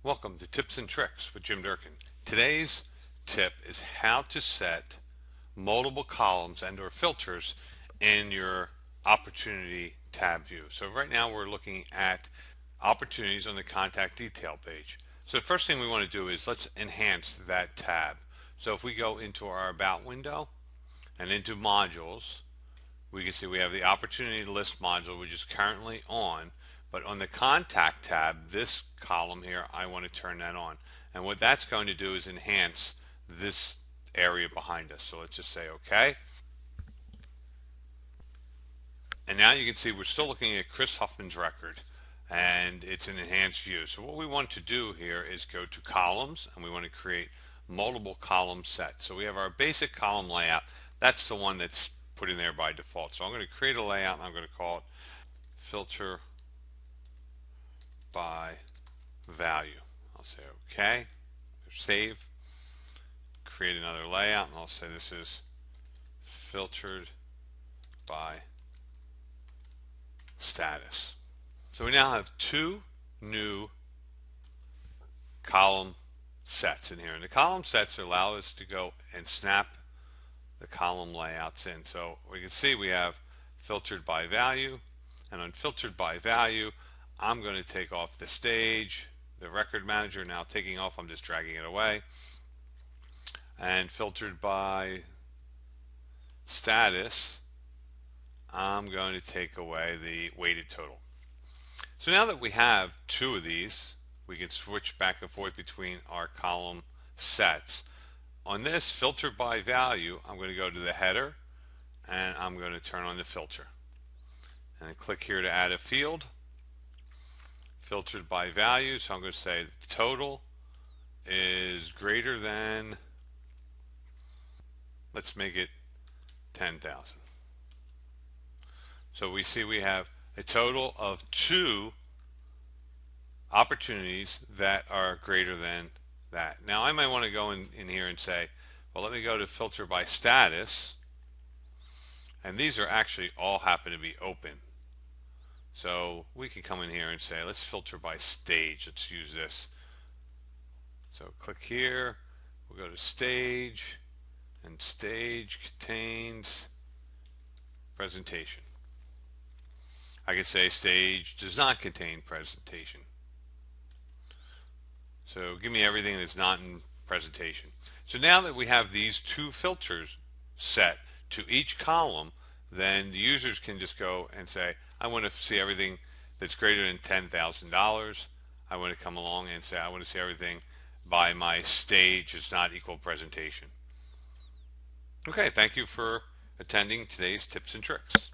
Welcome to Tips and Tricks with Jim Durkin. Today's tip is how to set multiple columns and or filters in your opportunity tab view. So right now we're looking at opportunities on the contact detail page. So the first thing we want to do is let's enhance that tab. So if we go into our About window and into modules, we can see we have the opportunity list module, which is currently on, but on the contact tab, this column here, I want to turn that on. And what that's going to do is enhance this area behind us. So let's just say OK. And now you can see we're still looking at Chris Huffman's record, and it's an enhanced view. So what we want to do here is go to columns, and we want to create multiple column sets. So we have our basic column layout. That's the one that's put in there by default. So I'm going to create a layout, and I'm going to call it filter by value. I'll say OK, save, create another layout, and I'll say this is filtered by status. So we now have two new column sets in here, and the column sets allow us to go and snap the column layouts in. So we can see we have filtered by value, and on filtered by value I'm going to take off the stage, the record manager. Now taking off, I'm just dragging it away. And filtered by status, I'm going to take away the weighted total. So now that we have two of these, we can switch back and forth between our column sets. On this filter by value, I'm going to go to the header and I'm going to turn on the filter. And I click here to add a field. Filtered by value, so I'm going to say the total is greater than, let's make it 10,000. So we see we have a total of two opportunities that are greater than that. Now I might want to go in here and say, well, let me go to filter by status, and these are actually all happen to be open. So we can come in here and say, let's filter by stage. Let's use this. So click here, we'll go to stage, and stage contains presentation. I could say stage does not contain presentation. So give me everything that's not in presentation. So now that we have these two filters set to each column, then the users can just go and say, I want to see everything that's greater than $10,000. I want to come along and say, I want to see everything by my stage is not equal presentation. Okay, thank you for attending today's tips and tricks.